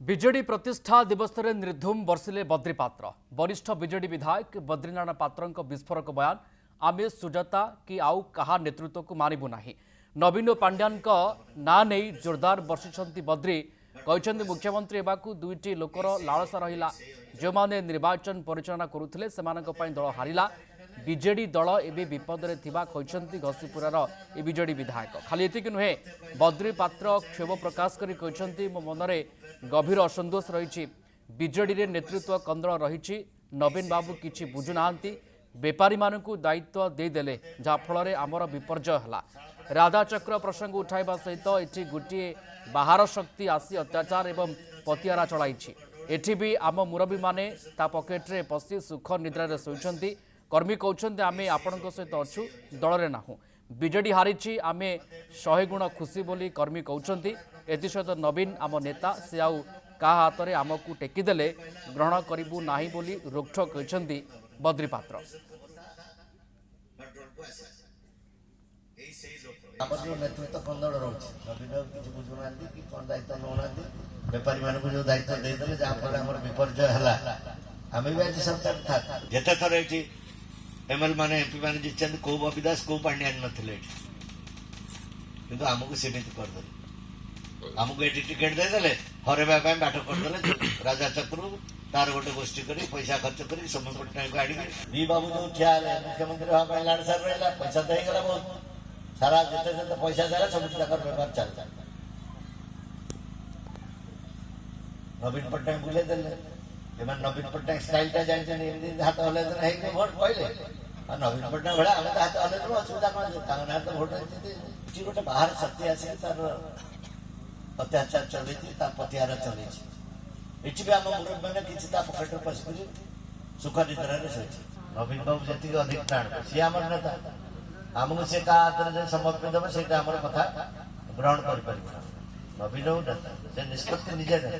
विजेडी प्रतिष्ठा दिवस में निर्धूम बर्षिले बद्री पात्र। वरिष्ठ विजेडी विधायक बद्रीनारायण पात्र विस्फोरक बयान, आमे सुजाता कि आउ कहा नेतृत्व को मानबू ना। नवीन पांड्यान ना नहीं जोरदार बर्षिंट बद्री कहते मुख्यमंत्री होगाकू दुईटी लोकर लालसा रहा। जो मैंने निर्वाचन परिचालना करुले से दल हारिला। विजेडी दल एवं विपद में कहते घसीपुरार ए विजेडी विधायक। खाली एतिक नुहे, बद्री पात्र क्षोभ प्रकाश कर मो मनरे गभीर असंतोष रही। विजेडी नेतृत्व कंदल रही। नवीन बाबू किछि बुझुना, बेपारी मानकु दायित्व देदेले जहाँफल आमर विपर्जय है। राधाचक्र प्रसंग उठाइबा सहित एठी गोटे बाहर शक्ति आसी अत्याचार एवं पतियारा चलाई। एठी भी आम मुरबी माने ता पकेट्रे पशि सुख निद्रा शोचंती। कर्मी कहते आमे आपणक सहित अच्छु, दल में नाहु। विजेडी हारी आमे 100 गुण खुशी बोली कर्मी कहते। एसत नवीन आम नेता से आउ का हाथ में आमको टेकीदेले ग्रहण करूँ ना बोली रोकठोक कहते बद्री पात्र। नेतृत्व कंदल रही नवीन किसी बुझुना कि कौन दायित्व नौना बेपारी मान जो दायित्व देदेले जहाँफल आम विपर्जय है। आम भी आज सरकार था जिते थर ये एमएल मान एमपी मैंने जीत कौ बबी दास कौ पांड्यान नथिले किंतु आमको सीमित करदे। आमको ये टिकेट देदेले हरवा बाट करदे। राजा चक्र तार गोटे गोष्ठी कर पैसा खर्च कर सोम पट्टनायक आड़ी वी बाबू जो ठिया मुख्यमंत्री हाँ लाड़सार रहा पैसा तो होगा बहुत सारा जिते जिते पैसा देगा सब बेपार चलता। नवीन पट्टनायक बुले देले नवीन पट्टनायक स्टाइल टा जानते हाथ हल्ले भोट पहले नवीन पट्टनायक भाई आम हाथ हल्ले असुविधा कौन ना तो भोट गोटे बाहर शक्ति आस तार अत्याचार चल पतिहारा चल ये भी आम मुरब्बी मैंने किसी पकेट पशिक सुख निद्रा शोचे। नवीन बाबू जी अधिक प्राण सी आम नेता आमको से क्या हाथ में समर्पित देव से कथा ग्रहण कर नवीन नेता से निष्पत्ति निजे ने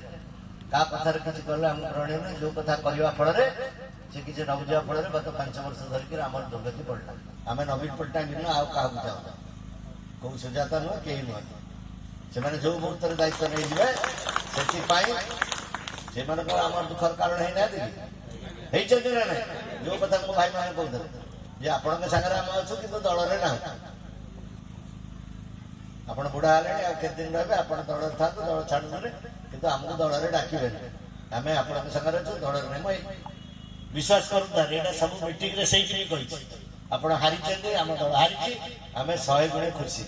क्या कथार किसी कले आम ग्रहण नहीं जो कथा कहवा फल से किसी न बुझा फल गत 5 वर्ष धरिक आम दुर्गति पड़ला। आम नवीन पट्टनायक नुह आउ क्या चाहूँ कौ सुजाता नुह कहीं नुह से जो मुहूर्त दायित्व नहीं जाए से आम दुखर कारण है ना जो कथा मो भाई मैंने कहते आपण सागर आम अच्छु कि दल में ना आप बुढ़ा है के दिन रहे आप दल था दल छाड़े कि आमको दल में डाकबे आम आप सागर अच्छु दल में मुझे विश्वास करूँ सब मीटिंग आप हारी आम दल हारी आम 100 गुणे खुशी।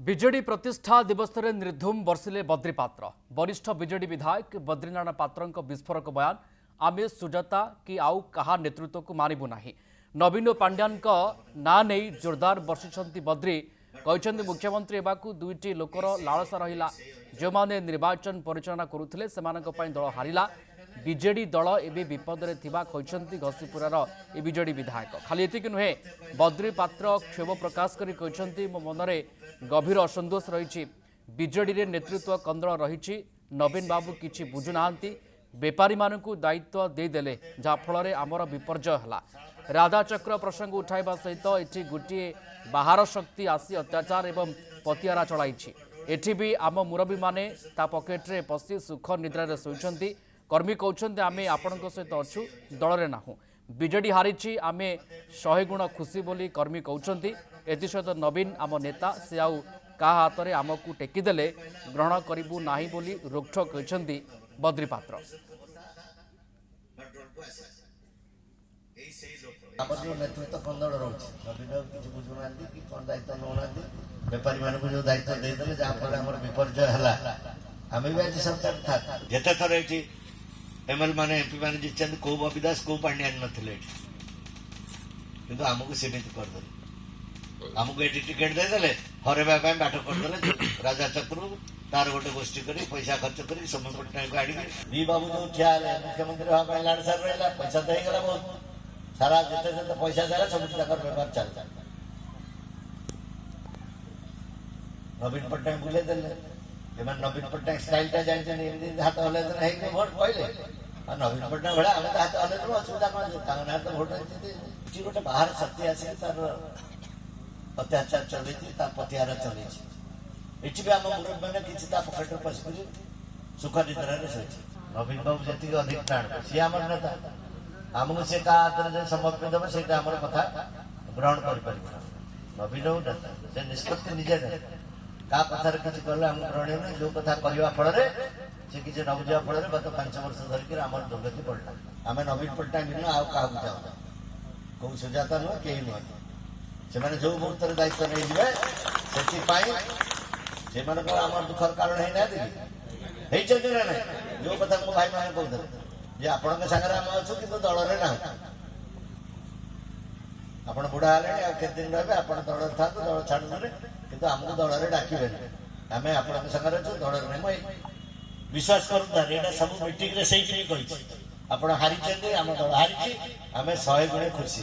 विजेडी प्रतिष्ठा दिवस में निर्धूम बर्षिले बद्री पात्र। वरिष्ठ विजेडी विधायक बद्रीनारायण पात्र विस्फोरक बयान, आमे सुजाता कि आउ कहा नेतृत्व को मानबू ना। नवीन पांड्यान ना नहीं जोरदार बर्षिंट बद्री कहते मुख्यमंत्री होगाकू दुईटी लोकर लालसा रहा। जो मैंने निर्वाचन परिचालना करुले से दल हारिला। विजेडी दल एवं विपद में कहते घसीपुरार ए विजेडी विधायक। खाली एतिक नुहे, बद्री पात्र क्षोभ प्रकाश कर कहते मो मनरे गभीर असंतोष रही। विजेडी नेतृत्व कंदल रही। नवीन बाबू किछि बुझुना, बेपारी मानकु दायित्व देदेले जहाँफल आमर विपर्जय है। राधाचक्र प्रसंग उठाइबा सहित एठी गोटे बाहर शक्ति आसी अत्याचार एवं पतियारा चलाई। एठी भी आम मुरबी माने ता पकेट्रे पशि सुख निद्रा शोचंती। कर्मी कहते आमे आपणक सहित अच्छु, दल में नाहु। विजेडी हारी आमे 100 गुण खुशी बोली कर्मी कहते। एसत नवीन आम नेता से आउ का हाथ में आमको टेकीदेले ग्रहण करूँ ना बोली रोकठोक कहते बद्री पात्र। नेतृत्व कंदल रही नवीन किसी बुझुना कि कौन दायित्व नौना बेपारी मान जो दायित्व देदेले जहाँफल आम विपर्जय है। आम भी आज सरकार था जिते थर ये एमएल मान एमपी मैंने जीत कौ बबी दास कौ पांड्यान नथिले किंतु आमको सीमित करदे। आमको ये टिकेट देदेले हरवा बाट करदे। राजा चक्र तार गोटे गोष्ठी कर पैसा खर्च कर सोम पट्टनायक आड़ी वी बाबू जो ठिया मुख्यमंत्री हाँ लाड़सार रहा पैसा तो होगा बहुत सारा जिते जिते पैसा देगा सब बेपार चलता। नवीन पट्टनायक बुले देले नवीन पट्टनायक स्टाइल टा जानते हाथ हल्ले भोट पहले नवीन पट्टनायक भाई आम हाथ हल्ले असुविधा कौन ना तो भोट गोटे बाहर शक्ति आस तार अत्याचार चल पतिहारा चल ये भी आम मुरब्बी मैंने किसी पकेट पशिक ସୁଖ ନିଦ୍ରାରେ ଶୋଇଛି। ନବୀନ ବାବୁ ଯେତିକି ଅଧିକ ପ୍ରାଣ ସିଏ ଆମର ନେତା, ଆମକୁ ସେ କାହା ହାତରେ ଯେ ସମର୍ପି ଦେବ ସେଇଟା ଆମର କଥା ଗ୍ରହଣ କରିପାରିବ ନା। ନବୀନ ବାବୁ ନେତା, ସେ ନିଷ୍ପତ୍ତି ନିଜେ ନେବେ, କାହା କଥାରେ କିଛି କଲେ ଆମକୁ ଗ୍ରହଣୀୟ ନାହିଁ। ଯୋଉ କଥା କରିବା ଫଳରେ ସେ କିଛି ନ ବୁଝିବା ଫଳରେ ଗତ 5 ବର୍ଷ ଧରିକି ଆମର ଦୁର୍ଗତି ପଡ଼ିଲା। ଆମେ ନବୀନ ପଟ୍ଟନାୟକ ନୁହଁ ଆଉ କାହାକୁ ଚାହୁଁନା, କୋଉ ସୁଜାତା ନୁହଁ, କେହି ନୁହଁ। ସେମାନେ ଯୋଉ ମୁହୂର୍ତ୍ତରେ ଦାୟିତ୍ୱ ନେଇଯିବେ ସେଥିପାଇଁ ସେମାନଙ୍କର ଆମର ଦୁଃଖର କାରଣ ହେଇନାହାନ୍ତି କି? ହେଇଛନ୍ତି ନା ନାହିଁ? ଯୋଉ କଥା ମୋ ଭାଇମାନେ କହୁଥିଲେ ଯେ ଆପଣଙ୍କ ସାଙ୍ଗରେ ଆମେ ଅଛୁ କିନ୍ତୁ ଦଳରେ ନାହିଁ, ଆପଣ ବୁଢା ହେଲେଣି ଆଉ କେତେ ଦିନ ରହିବେ, ଆପଣ ଦଳରେ ଥାନ୍ତୁ, ଦଳ ଛାଡୁଥିଲେ କିନ୍ତୁ ଆମକୁ ଦଳରେ ଡାକିବେନି, ଆମେ ଆପଣଙ୍କ ସାଙ୍ଗରେ ଅଛୁ, ଦଳରେ ନାହିଁ। ମୁଁ ବିଶ୍ୱାସ କରୁଥାନ୍ତି ଏଇଟା ସବୁ ମିଟିଂରେ ସେଇଠି କହିଛି, ଆପଣ ହାରିଛନ୍ତି, ଆମ ଦଳ ହାରିଛି, ଆମେ 100 ଗୁଣେ ଖୁସି।